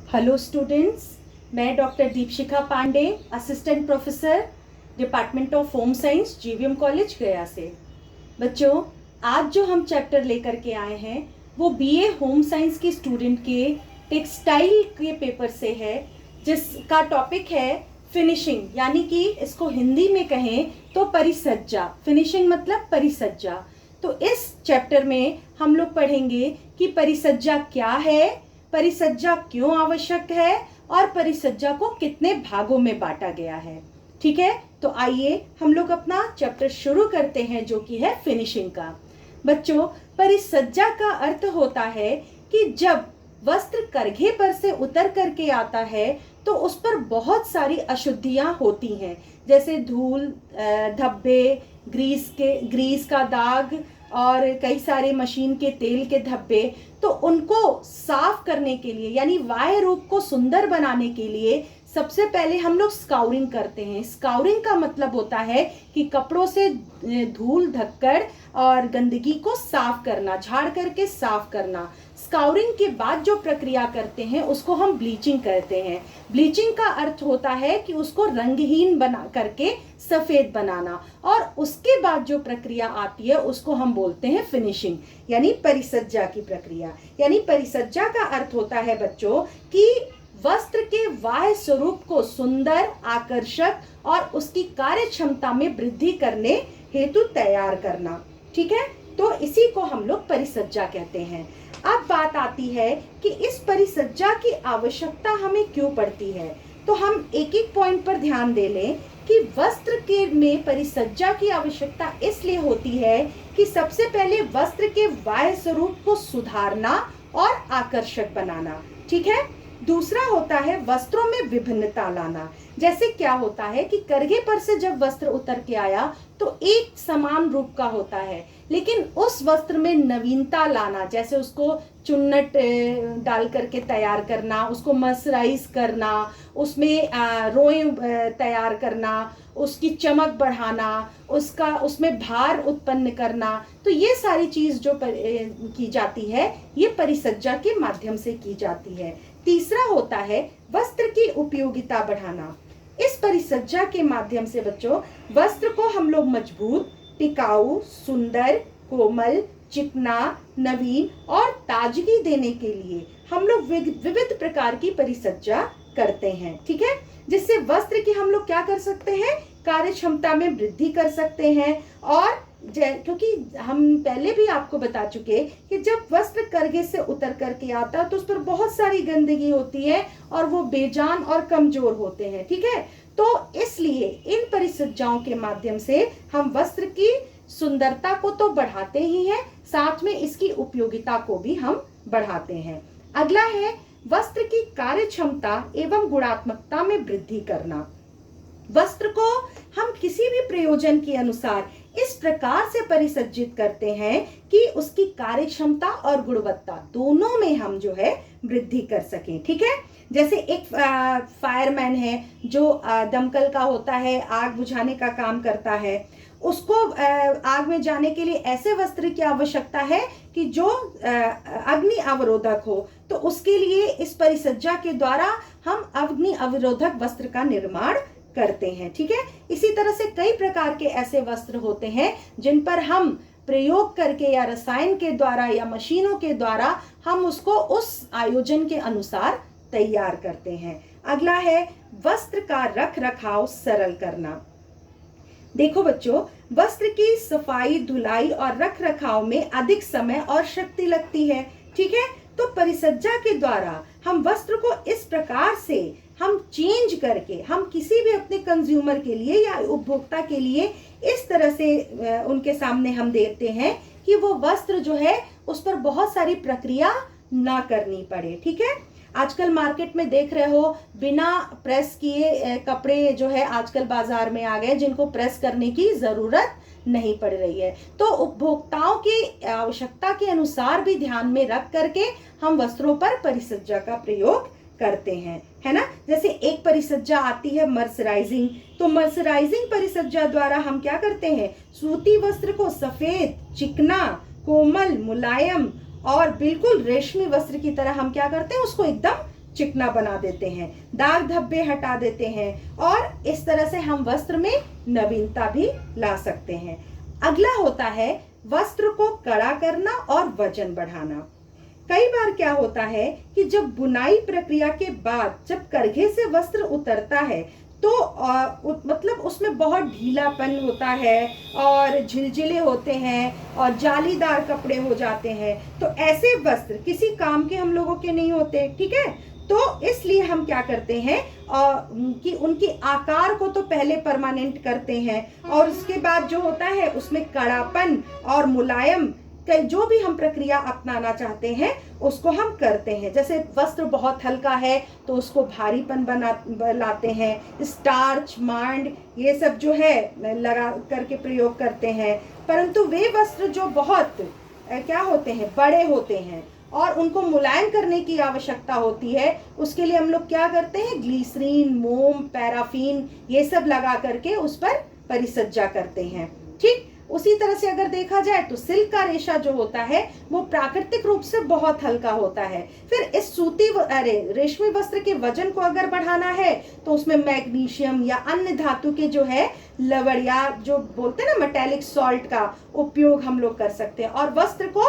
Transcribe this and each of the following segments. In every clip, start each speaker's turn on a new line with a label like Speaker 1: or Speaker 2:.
Speaker 1: Hello students, मैं doctor Deepshikha Pandey, assistant professor, department of home science, GVM college Gaya से। बच्चों, आज जो हम चैप्टर लेकर के आए हैं वो बीए होम साइंस के स्टूडेंट के टेक्सटाइल के पेपर से है, जिसका टॉपिक है फिनिशिंग, यानी कि इसको हिंदी में कहें तो परिसज्जा। फिनिशिंग मतलब परिसज्जा। तो इस चैप्टर में हम लोग पढ़ेंगे कि परिसज्जा क्या है, परिसज्जा क्यों आवश्यक है और परिसज्जा को कितने भागों में बांटा गया है। ठीक है, तो आइए हम लोग अपना चैप्टर शुरू करते हैं, जो कि है फिनिशिंग का। बच्चों, परिसज्जा का अर्थ होता है कि जब वस्त्र करघे पर से उतर करके आता है तो उस पर बहुत सारी अशुद्धियां होती हैं, जैसे धूल, धब्बे, ग्रीस का दाग और कई सारे मशीन के तेल के धब्बे। तो उनको साफ करने के लिए, यानी बाह्य रूप को सुंदर बनाने के लिए सबसे पहले हम लोग स्काउरिंग करते हैं। स्काउरिंग का मतलब होता है कि कपड़ों से धूल, धक्कड़ और गंदगी को साफ करना, झाड़ करके साफ करना। स्काउरिंग के बाद जो प्रक्रिया करते हैं उसको हम ब्लीचिंग कहते हैं। ब्लीचिंग का अर्थ होता है कि उसको रंगहीन बना करके सफेद बनाना, और उसके बाद जो प्रक्रिया आती है उसको हम बोलते हैं फिनिशिंग, यानी परिसज्जा की प्रक्रिया। यानी परिसज्जा का अर्थ होता है बच्चों कि वस्त्र के बाह्य स्वरूप को सुंदर, आकर्षक और उसकी कार्य क्षमता में वृद्धि करने हेतु तैयार करना। ठीक है, तो इसी को हम लोग परिसज्जा कहते हैं। अब बात आती है कि इस परिसज्जा की आवश्यकता हमें क्यों पड़ती है। तो हम एक एक पॉइंट पर ध्यान दे लें कि वस्त्र के में परिसज्जा की आवश्यकता इसलिए होती है कि सबसे पहले वस्त्र के बाह्य स्वरूप को सुधारना और आकर्षक बनाना। ठीक है, दूसरा होता है वस्त्रों में विभिन्नता लाना। जैसे क्या होता है कि करघे पर से जब वस्त्र उतर के आया तो एक समान रूप का होता है, लेकिन उस वस्त्र में नवीनता लाना, जैसे उसको चुन्नट डाल करके तैयार करना, उसको मर्सराइज करना, उसमें रोएं तैयार करना, उसकी चमक बढ़ाना, उसमें भार उत्पन्न करना। तो ये सारी चीज जो की जाती है ये परिसज्जा के माध्यम से की जाती है। तीसरा होता है वस्त्र की उपयोगिता बढ़ाना। इस परिसज्जा के माध्यम से बच्चों वस्त्र को हम लोग मजबूत, टिकाऊ, सुंदर, कोमल, चिकना, नवीन और ताजगी देने के लिए हम लोग विविध प्रकार की परिसज्जा करते हैं। ठीक है, जिससे वस्त्र की हम लोग क्या कर सकते हैं, कार्य क्षमता में वृद्धि कर सकते हैं। और क्योंकि हम पहले भी आपको बता चुके कि जब वस्त्र करघे से उतर करके आता है तो उस पर बहुत सारी गंदगी होती है और वो बेजान और कमजोर होते हैं। ठीक है, तो इसलिए इन परिसज्जाओं के माध्यम से हम वस्त्र की सुंदरता को तो बढ़ाते ही हैं, साथ में इसकी उपयोगिता को भी हम बढ़ाते हैं। अगला है वस्त्र की कार्य क्षमता एवं गुणात्मकता में वृद्धि करना। वस्त्र को हम किसी भी प्रयोजन के अनुसार इस प्रकार से परिसज्जित करते हैं कि उसकी कार्य क्षमता और गुणवत्ता दोनों में हम जो है वृद्धि कर सकें। ठीक है, जैसे एक फायरमैन है जो दमकल का होता है, आग बुझाने का काम करता है, उसको आग में जाने के लिए ऐसे वस्त्र की आवश्यकता है कि जो अग्नि अवरोधक हो। तो उसके लिए इस परिसज्जा के द्वारा हम अग्नि अवरोधक वस्त्र का निर्माण करते हैं। ठीक है, इसी तरह से कई प्रकार के ऐसे वस्त्र होते हैं जिन पर हम प्रयोग करके या रसायन के द्वारा या मशीनों के द्वारा हम उसको उस आयोजन के अनुसार तैयार करते हैं। अगला है वस्त्र का रख रखाव सरल करना। देखो बच्चों, वस्त्र की सफाई, धुलाई और रख रखाव में अधिक समय और शक्ति लगती है। ठीक है, तो परिसज्जा के द्वारा हम वस्त्र को इस प्रकार से हम चेंज करके हम किसी भी अपने कंज्यूमर के लिए या उपभोक्ता के लिए इस तरह से उनके सामने हम देते हैं कि वो वस्त्र जो है उस पर बहुत सारी प्रक्रिया ना करनी पड़े। ठीक है, आजकल मार्केट में देख रहे हो बिना प्रेस किए कपड़े जो है आजकल बाजार में आ गए, जिनको प्रेस करने की जरूरत नहीं पड़ रही है। तो उपभोक्ताओं की आवश्यकता के अनुसार भी ध्यान में रख करके हम वस्त्रों पर परिसज्जा का प्रयोग करते हैं, है ना। जैसे एक परिसज्जा आती है मर्सराइजिंग। तो मर्सराइजिंग परिसज्जा द्वारा हम क्या करते हैं, सूती वस्त्र को सफेद, चिकना, कोमल, मुलायम और बिल्कुल रेशमी वस्त्र की तरह हम क्या करते हैं, उसको एकदम चिकना बना देते हैं, दाग धब्बे हटा देते हैं और इस तरह से हम वस्त्र में नवीनता भी ला सकते हैं। अगला होता है वस्त्र को कड़ा करना और वजन बढ़ाना। कई बार क्या होता है कि जब बुनाई प्रक्रिया के बाद जब करघे से वस्त्र उतरता है तो मतलब उसमें बहुत ढीलापन होता है और झिलझिले होते हैं और जालीदार कपड़े हो जाते हैं। तो ऐसे वस्त्र किसी काम के हम लोगों के नहीं होते, ठीक है। तो इसलिए हम क्या करते हैं कि उनके आकार को तो पहले परमानेंट करते हैं और उसके बाद जो होता है उसमें कड़ापन और मुलायम जो भी हम प्रक्रिया अपनाना चाहते हैं उसको हम करते हैं। जैसे वस्त्र बहुत हल्का है तो उसको भारीपन लाते हैं, स्टार्च, मांड ये सब जो है लगा करके प्रयोग करते हैं। परंतु वे वस्त्र जो बहुत क्या होते हैं, बड़े होते हैं और उनको मुलायम करने की आवश्यकता होती है, उसके लिए हम लोग क्या करते हैं, ग्लिसरीन, मोम, पैराफिन ये सब लगा करके उस पर परिसज्जा करते हैं, ठीक। उसी तरह से अगर देखा जाए तो सिल्क का रेशा जो होता है वो प्राकृतिक रूप से बहुत हल्का होता है। फिर इस रेशमी वस्त्र के वजन को अगर बढ़ाना है तो उसमें मैग्नीशियम या अन्य धातु के जो है लवड़िया जो बोलते हैं ना मेटेलिक सॉल्ट का उपयोग हम लोग कर सकते हैं और वस्त्र को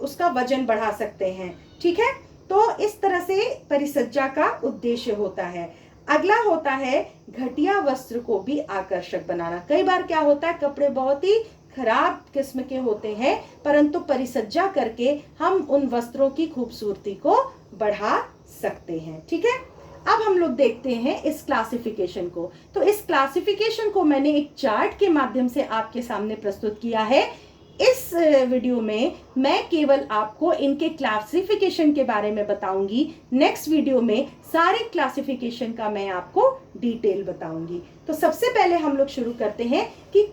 Speaker 1: उसका वजन बढ़ा सकते हैं, ठीक है। तो इस तरह से परिसज्जा का उद्देश्य होता है। अगला होता है घटिया वस्त्र को भी आकर्षक बनाना। कई बार क्या होता है कपड़े बहुत ही खराब किस्म के होते हैं परंतु परिसज्जा करके हम उन वस्त्रों की खूबसूरती को बढ़ा सकते हैं, ठीक है। अब हम लोग देखते हैं इस क्लासिफिकेशन को। तो इस क्लासिफिकेशन को मैंने एक चार्ट के माध्यम से आपके सामने प्रस्तुत किया है। इस वीडियो में मैं केवल आपको इनके क्लासिफिकेशन के बारे में बताऊंगी। नेक्स्ट वीडियो में सारे क्लासिफिकेशन का मैं आपको डिटेल बताऊंगी। तो सबसे पहले हम लोग शुरू करते हैं कि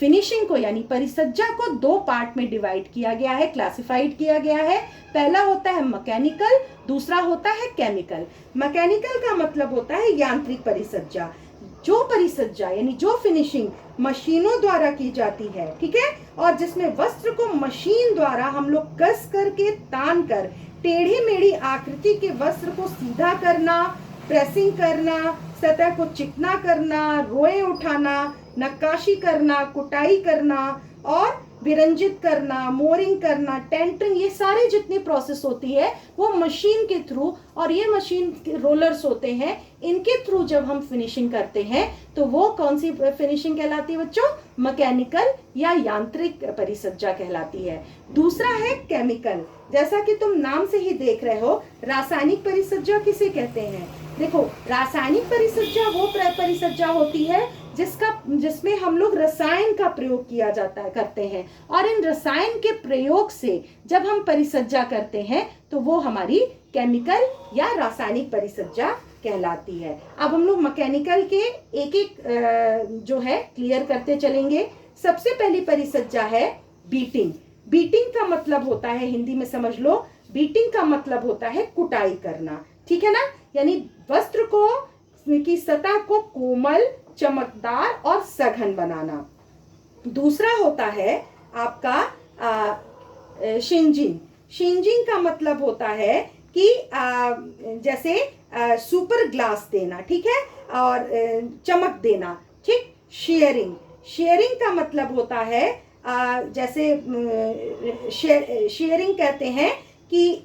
Speaker 1: फिनिशिंग को यानी परिसज्जा को दो पार्ट में डिवाइड किया गया है, क्लासिफाइड किया गया है। पहला होता है मैकेनिकल, दूसरा होता है केमिकल। मैकेनिकल का मतलब होता है यांत्रिक परिसज्जा, जो परिसज्जा यानी जो फिनिशिंग मशीनों द्वारा की जाती है, ठीक है, और जिसमें वस्त्र को मशीन द्वारा हम लोग कस करके तान कर टेढ़ी मेढ़ी आकृति के वस्त्र को सीधा करना, प्रेसिंग करना, सतह को चिकना करना, रोए उठाना, नक्काशी करना, कुटाई करना और विरंजित करना, मोरिंग करना, टेंटरिंग, ये सारी जितनी प्रोसेस होती है वो मशीन के थ्रू, और ये मशीन के रोलर्स होते हैं, इनके थ्रू जब हम फिनिशिंग करते हैं तो वो कौन सी फिनिशिंग कहलाती है बच्चों, मैकेनिकल या यांत्रिक परिसज्जा कहलाती है। दूसरा है केमिकल। जैसा कि तुम नाम से ही देख रहे हो, रासायनिक परिसज्जा किसे कहते हैं। देखो, रासायनिक परिसज्जा वो परिसज्जा होती है जिसमें हम लोग रसायन का प्रयोग किया जाता है, करते हैं, और इन रसायन के प्रयोग से जब हम परिसज्जा करते हैं तो वो हमारी केमिकल या रासायनिक परिसज्जा कहलाती है। अब हम लोग मैकेनिकल के एक एक जो है क्लियर करते चलेंगे। सबसे पहली परिसज्जा है बीटिंग। बीटिंग का मतलब होता है, हिंदी में समझ लो, बीटिंग का मतलब होता है कुटाई करना, ठीक है ना, यानी वस्त्र को की सतह को कोमल, चमकदार और सघन बनाना। दूसरा होता है आपका शिंजिंग। शिंजिंग का मतलब होता है कि जैसे सुपर ग्लास देना, ठीक है, और चमक देना, ठीक। शेयरिंग, शेयरिंग का मतलब होता है जैसे शेयरिंग कहते हैं कि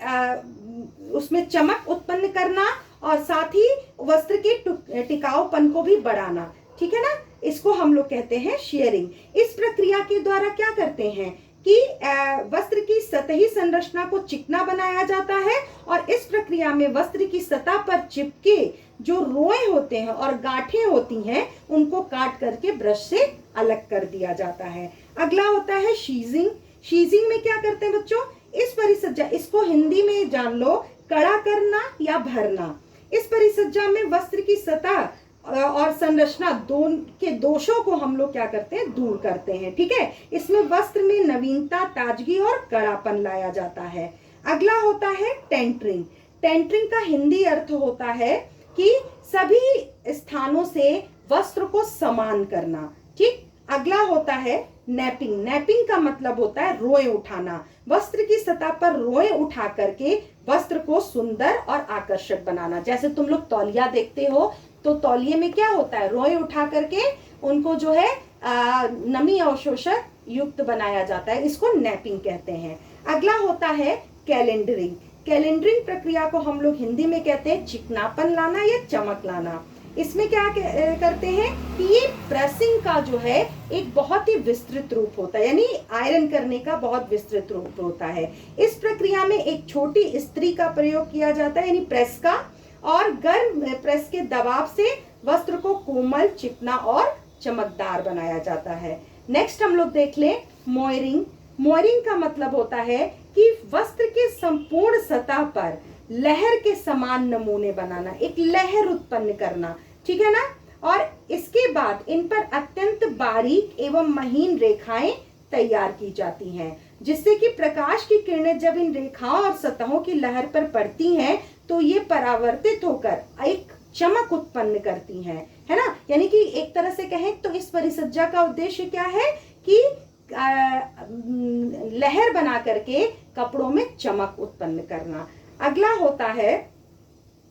Speaker 1: उसमें चमक उत्पन्न करना और साथ ही वस्त्र के टिकाऊपन को भी बढ़ाना, ठीक है ना, इसको हम लोग कहते हैं शेयरिंग। इस प्रक्रिया के द्वारा क्या करते हैं कि वस्त्र की सतही संरचना को चिकना बनाया जाता है और इस प्रक्रिया में वस्त्र की सतह पर चिपके जो रोए होते हैं और गांठें होती हैं उनको काट करके ब्रश से अलग कर दिया जाता है। अगला होता है शीजिंग। शीजिंग में क्या करते हैं बच्चों, इस परिसज्जा, इसको हिंदी में जान लो, कड़ा करना या भरना। इस परिसज्जा में वस्त्र की सतह और संरचना दोनों के दोषों को हम लोग क्या करते हैं, दूर करते हैं, ठीक है। इसमें वस्त्र में नवीनता, ताजगी और कड़ापन लाया जाता है। अगला होता है टेंटरिंग। टेंटरिंग का हिंदी अर्थ होता है कि सभी स्थानों से वस्त्र को समान करना, ठीक। अगला होता है नैपिंग। नैपिंग का मतलब होता है रोए उठाना। वस्त्र की सतह पर रोए उठा करके वस्त्र को सुंदर और आकर्षक बनाना। जैसे तुम लोग तौलिया देखते हो तो तौलिए में क्या होता है, रोए उठा करके उनको जो है नमी अवशोषक युक्त बनाया जाता है, इसको नैपिंग कहते हैं। अगला होता है कैलेंडरिंग। कैलेंडरिंग प्रक्रिया को हम लोग हिंदी में कहते हैं चिकनापन लाना या चमक लाना। इसमें क्या करते हैं कि ये प्रेसिंग का जो है एक बहुत ही विस्तृत रूप होता है, यानी आयरन करने का बहुत विस्तृत रूप होता है। इस प्रक्रिया में एक छोटी इस्त्री का प्रयोग किया जाता है, यानी प्रेस का, और गर्म प्रेस के दबाव से वस्त्र को कोमल, चिकना और चमकदार बनाया जाता है। नेक्स्ट हम लोग देख लें मोयरिंग। मोयरिंग का मतलब होता है कि वस्त्र के संपूर्ण सतह पर लहर के समान नमूने बनाना, एक लहर उत्पन्न करना, ठीक है ना। और इसके बाद इन पर अत्यंत बारीक एवं महीन रेखाएं तैयार की जाती हैं, जिससे कि प्रकाश की किरणें जब इन रेखाओं और सतहों की लहर पर पड़ती हैं तो ये परावर्तित होकर एक चमक उत्पन्न करती हैं, है ना। यानी कि एक तरह से कहें तो इस परिसज्जा का उद्देश्य क्या है कि लहर बना करके कपड़ों में चमक उत्पन्न करना। अगला होता है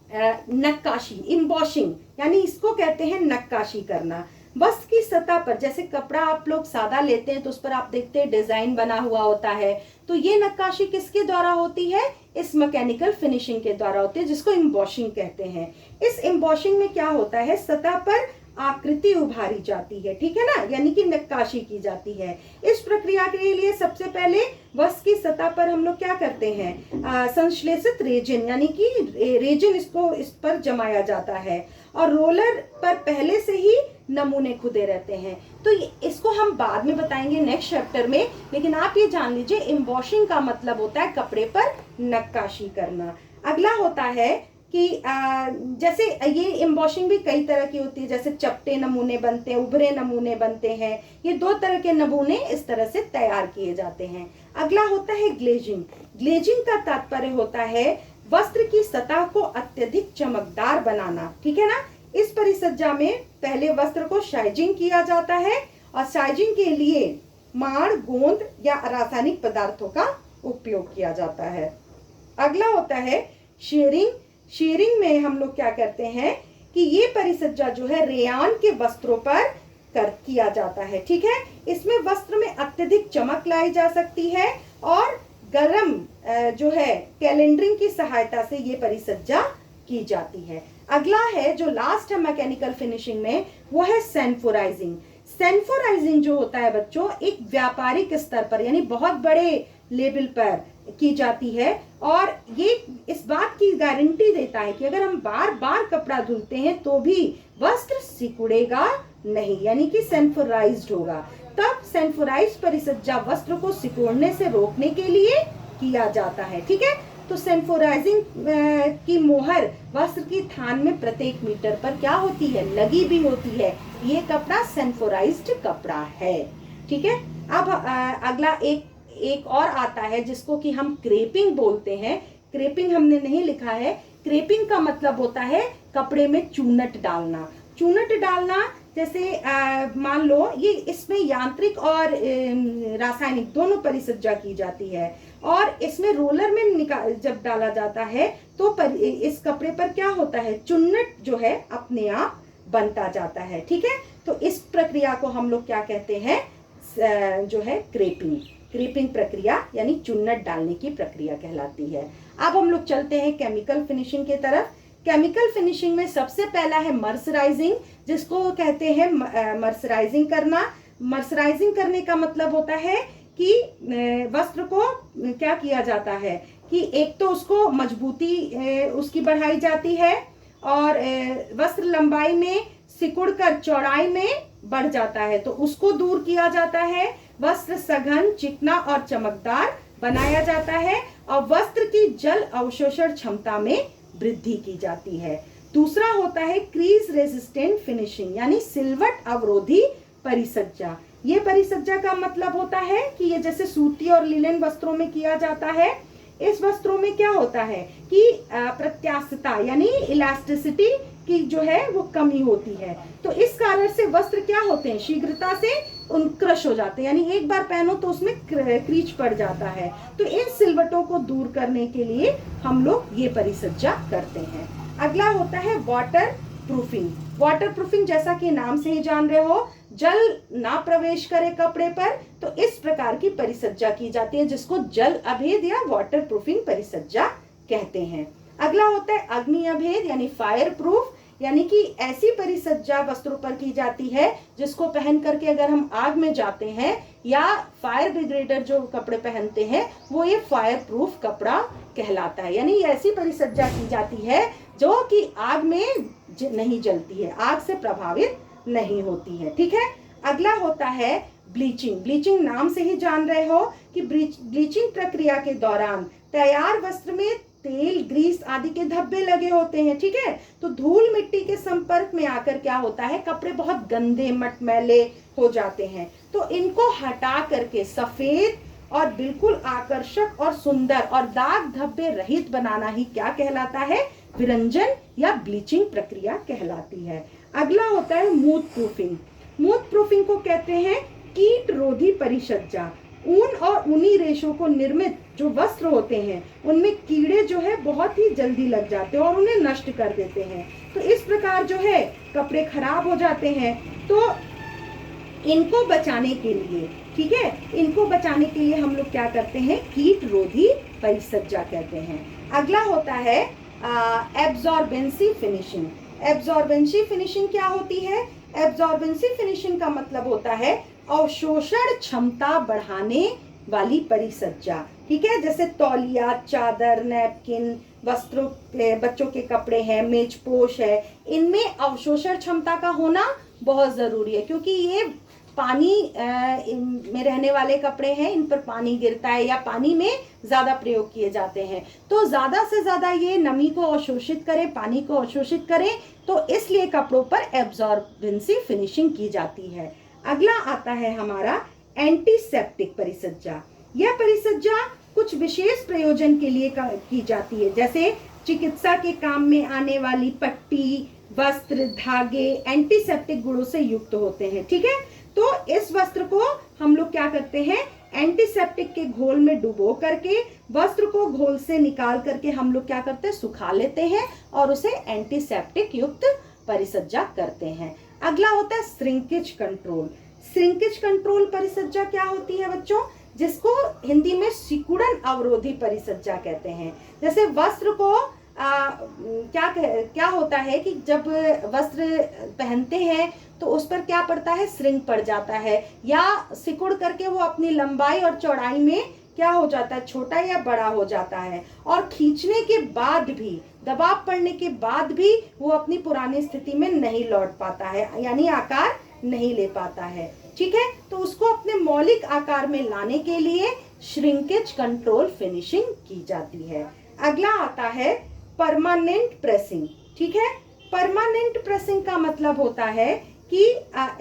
Speaker 1: नक्काशी, इम्बॉशिंग, यानी इसको कहते हैं नक्काशी करना। वस्त्र की सतह पर, जैसे कपड़ा आप लोग सादा लेते हैं तो उस पर आप देखते हैं डिजाइन बना हुआ होता है, तो ये नक्काशी किसके द्वारा होती है, इस मैकेनिकल फिनिशिंग के द्वारा होती है, जिसको इम्बॉशिंग कहते हैं। इस इम्बॉशिंग में क्या होता है, सतह पर आकृति उभारी जाती है, ठीक है ना, यानी कि नक्काशी की जाती है। इस प्रक्रिया के लिए सबसे पहले वस्त्र की सतह पर हम लोग क्या करते हैं, संश्लेषित रेजिन, यानी कि रेजिन इस पर जमाया जाता है, और रोलर पर पहले से ही नमूने खुदे रहते हैं। तो इसको हम बाद में बताएंगे नेक्स्ट चैप्टर में, लेकिन आप ये जान लीजिए इम्बॉशिंग का मतलब होता है कपड़े पर नक्काशी करना। अगला होता है कि जैसे ये एम्बॉशिंग भी कई तरह की होती है, जैसे चपटे नमूने बनते हैं, उभरे नमूने बनते हैं, ये 2 तरह के नमूने इस तरह से तैयार किए जाते हैं। अगला होता है ग्लेजिंग। ग्लेजिंग का तात्पर्य होता है वस्त्र की सतह को अत्यधिक चमकदार बनाना, ठीक है ना। इस परिसज्जा में पहले वस्त्र को शाइजिंग किया जाता है, और शाइजिंग के लिए माड़, गोंद या रासायनिक पदार्थों का उपयोग किया जाता है। अगला होता है शेयरिंग। शेयरिंग में हम लोग क्या करते हैं कि ये परिसज्जा जो है रेयान के वस्त्रों पर किया जाता है, ठीक है। इसमें वस्त्र में अत्यधिक चमक लाई जा सकती है, और गरम जो है कैलेंडरिंग की सहायता से ये परिसज्जा की जाती है। अगला है जो लास्ट है मैकेनिकल फिनिशिंग में, वो है सैनफोराइजिंग। सैनफोराइजिंग जो होता है बच्चों, एक व्यापारिक स्तर पर, यानी बहुत बड़े लेवल पर की जाती है, और ये इस बात की गारंटी देता है कि अगर हम बार बार कपड़ा धुलते हैं तो भी वस्त्र सिकुड़ेगा नहीं, यानी कि सैनफोराइज्ड होगा। तब सैनफोराइज्ड परिसज्जा वस्त्र को सिकुड़ने से रोकने के लिए किया जाता है, ठीक है। तो सैनफोराइजिंग की मोहर वस्त्र की थान में प्रत्येक मीटर पर क्या होती है, लगी भी होती है। ये कपड़ा सैनफोराइज्ड कपड़ा है, ठीक है। अब अगला एक और आता है जिसको कि हम क्रेपिंग बोलते हैं। क्रेपिंग हमने नहीं लिखा है। क्रेपिंग का मतलब होता है कपड़े में चूनट डालना। चूनट डालना जैसे मान लो ये इसमें यांत्रिक और रासायनिक दोनों परिसज्जा की जाती है, और इसमें रोलर में जब डाला जाता है तो इस कपड़े पर क्या होता है, चुन्नट जो है अपने आप बनता जाता है, ठीक है। तो इस प्रक्रिया को हम लोग क्या कहते हैं, जो है क्रेपिंग। क्रेपिंग प्रक्रिया यानी चुन्नट डालने की प्रक्रिया कहलाती है। अब हम लोग चलते हैं केमिकल फिनिशिंग की तरफ। केमिकल फिनिशिंग में सबसे पहला है मर्सराइजिंग, जिसको कहते हैं मर्सराइजिंग करना। मर्सराइजिंग करने का मतलब होता है कि वस्त्र को क्या किया जाता है कि एक तो उसको मजबूती उसकी बढ़ाई जाती है, और वस्त्र लंबाई में सिकुड़कर चौड़ाई में बढ़ जाता है, तो उसको दूर किया जाता है। वस्त्र सघन, चिकना और चमकदार बनाया जाता है, और वस्त्र की जल अवशोषण क्षमता में वृद्धि की जाती है। दूसरा होता है क्रीज रेजिस्टेंट फिनिशिंग, यानी सिलवट अवरोधी परिसज्जा। ये परिसज्जा का मतलब होता है कि ये जैसे सूती और लिनन वस्त्रों में किया जाता है, इस वस्त्रों में क्या होता है कि प्रत्यास्थता यानी इलास्टिसिटी की जो है वो कमी होती है। तो इस कारण से वस्त्र क्या होते हैं, शीघ्रता से उन क्रश हो जाते हैं, यानी एक बार पहनो तो उसमें क्रीच पड़ जाता है। तो इन सिलवटों को दूर करने के लिए हम लोग ये परिसज्जा करते हैं। अगला होता है वाटर प्रूफिंग। वाटर प्रूफिंग जैसा कि नाम से ही जान रहे हो, जल ना प्रवेश करे कपड़े पर, तो इस प्रकार की परिसज्जा की जाती है जिसको जल अभेद या वाटर प्रूफिंग परिसज्जा कहते हैं। अगला होता है अग्नि अभेद यानी फायर प्रूफ, यानी कि ऐसी परिसज्जा वस्त्रों पर की जाती है जिसको पहन करके अगर हम आग में जाते हैं या फायर ब्रिगेडर जो कपड़े पहनते हैं वो ये फायर प्रूफ कपड़ा कहलाता है। यानी ऐसी परिसज्जा की जाती है जो कि आग में नहीं जलती है, आग से प्रभावित नहीं होती है। ठीक है। अगला होता है ब्लीचिंग। ब्लीचिंग नाम से ही जान रहे हो कि ब्लीचिंग प्रक्रिया के दौरान तैयार वस्त्र में तेल, ग्रीस आदि के धब्बे लगे होते हैं। ठीक है। तो धूल मिट्टी के संपर्क में आकर क्या होता है, कपड़े बहुत गंदे मटमैले हो जाते हैं। तो इनको हटा करके सफेद और बिल्कुल आकर्षक और सुंदर और दाग धब्बे रहित बनाना ही क्या कहलाता है, विरंजन या ब्लीचिंग प्रक्रिया कहलाती है। अगला होता है मूथ प्रूफिंग। मूथ प्रूफिंग को कहते हैं कीट रोधी परिसज्जा। ऊन और ऊनी रेशों को निर्मित जो वस्त्र होते हैं उनमें कीड़े जो है बहुत ही जल्दी लग जाते हैं और उन्हें नष्ट कर देते हैं। तो इस प्रकार जो है कपड़े खराब हो जाते हैं। तो इनको बचाने के लिए, ठीक है, इनको बचाने के लिए हम लोग क्या करते हैं, कीट रोधी परिसज्जा कहते हैं। अगला होता है एब्जॉर्बेंसी फिनिशिंग। एब्जॉर्बेंसी फिनिशिंग क्या होती है? एब्जॉर्बेंसी फिनिशिंग का मतलब होता है अवशोषण क्षमता बढ़ाने वाली परिसज्जा। ठीक है। जैसे तौलिया, चादर, नैपकिन, वस्त्रों, बच्चों के कपड़े हैं, मेजपोश है, इनमें अवशोषण क्षमता का होना बहुत जरूरी है क्योंकि ये पानी में रहने वाले कपड़े हैं, इन पर पानी गिरता है या पानी में ज्यादा प्रयोग किए जाते हैं। तो ज्यादा से ज्यादा ये नमी को अवशोषित करें, पानी को अवशोषित करें, तो इसलिए कपड़ों पर एब्जॉर्बेंसी फिनिशिंग की जाती है। अगला आता है हमारा एंटीसेप्टिक परिसज्जा। यह परिसज्जा कुछ विशेष प्रयोजन के लिए की जाती है, जैसे चिकित्सा के काम में आने वाली पट्टी, वस्त्र, धागे एंटीसेप्टिक गुणों से युक्त होते हैं। ठीक है। तो इस वस्त्र को हम लोग क्या करते हैं, एंटीसेप्टिक के घोल में डुबो करके वस्त्र को घोल से निकाल करके हम लोग क्या करते हैं, सुखा लेते हैं और उसे एंटीसेप्टिक युक्त परिसज्जा करते हैं। अगला होता है श्रिंकेज कंट्रोल। श्रिंकेज कंट्रोल परिसज्जा क्या होती है बच्चों, जिसको हिंदी में सिकुड़न अवरोधी परिसज्जा कहते हैं। जैसे वस्त्र को क्या होता है कि जब वस्त्र पहनते हैं तो उस पर क्या पड़ता है, श्रिंक पड़ जाता है या सिकुड़ करके वो अपनी लंबाई और चौड़ाई में क्या हो जाता है, छोटा या बड़ा हो जाता है और खींचने के बाद भी, दबाव पड़ने के बाद भी वो अपनी पुरानी स्थिति में नहीं लौट पाता है, यानी आकार नहीं ले पाता है। ठीक है। तो उसको अपने मौलिक आकार में लाने के लिए श्रिंकेज कंट्रोल फिनिशिंग की जाती है। अगला आता है परमानेंट प्रेसिंग। ठीक है। परमानेंट प्रेसिंग का मतलब होता है कि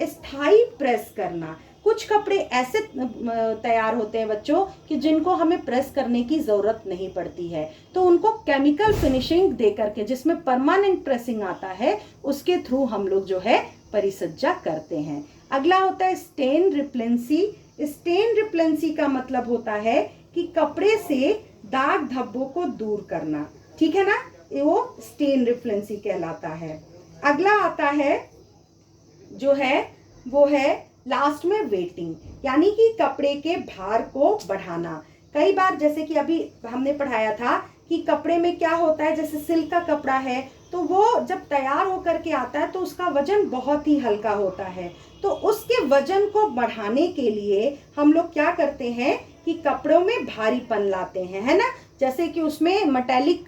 Speaker 1: स्थायी प्रेस करना। कुछ कपड़े ऐसे तैयार होते हैं बच्चों कि जिनको हमें प्रेस करने की जरूरत नहीं पड़ती है, तो उनको केमिकल फिनिशिंग दे करके, जिसमें परमानेंट प्रेसिंग आता है, उसके थ्रू हम लोग जो है परिसज्जा करते हैं। अगला होता है स्टेन रिप्लेंसी। स्टेन रिप्लेंसी का मतलब होता है कि कपड़े से दाग धब्बों को दूर करना। ठीक है ना, वो स्टेन रिप्लेंसी कहलाता है। अगला आता है जो है वो है लास्ट में वेटिंग, यानी कि कपड़े के भार को बढ़ाना। कई बार जैसे कि अभी हमने पढ़ाया था कि कपड़े में क्या होता है, जैसे सिल्क का कपड़ा है तो वो जब तैयार होकर के आता है तो उसका वजन बहुत ही हल्का होता है। तो उसके वजन को बढ़ाने के लिए हम लोग क्या करते हैं कि कपड़ों में भारीपन लाते हैं, है ना। जैसे कि उसमें मेटेलिक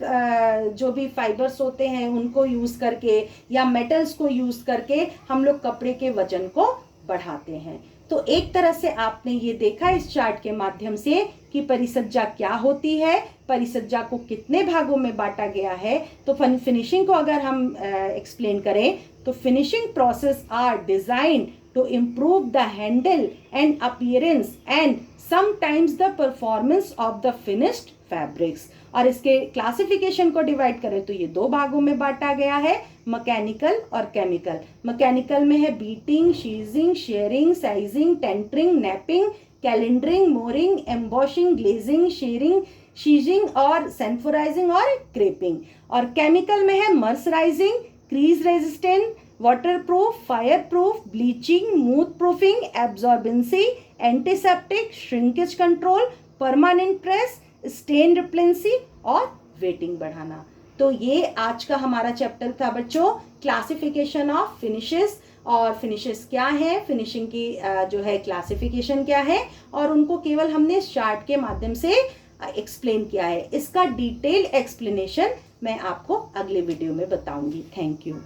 Speaker 1: जो भी फाइबर्स होते हैं उनको यूज करके या मेटल्स को यूज करके हम लोग कपड़े के वजन को बढ़ाते हैं। तो एक तरह से आपने ये देखा इस चार्ट के माध्यम से कि परिसज्जा क्या होती है, परिसज्जा को कितने भागों में बांटा गया है। तो फिनिशिंग को अगर हम एक्सप्लेन करें तो finishing process are design to improve the handle and appearance and sometimes the performance of the finished fabrics. और इसके क्लासिफिकेशन को डिवाइड करें तो ये दो भागों में बांटा गया है, मैकेनिकल और केमिकल। मैकेनिकल में है beating, singeing, shearing, sizing, tentering, napping, calendering, moireing, embossing, glazing, shearing, singeing और सेंफोराइजिंग और क्रेपिंग। और केमिकल में है mercerizing, crease resistant, water proof, fire proof, bleaching, moth proofing, absorbency, antiseptic, shrinkage control, permanent press, stain repellency और wetting बढ़ाना। तो ये आज का हमारा चैप्टर था बच्चों, क्लासिफिकेशन ऑफ फिनिशेस। और फिनिशेस क्या है, फिनिशिंग की जो है क्लासिफिकेशन क्या है, और उनको केवल हमने चार्ट के माध्यम से एक्सप्लेन किया है। इसका डिटेल एक्सप्लेनेशन मैं आपको अगले वीडियो में बताऊंगी। Thank you.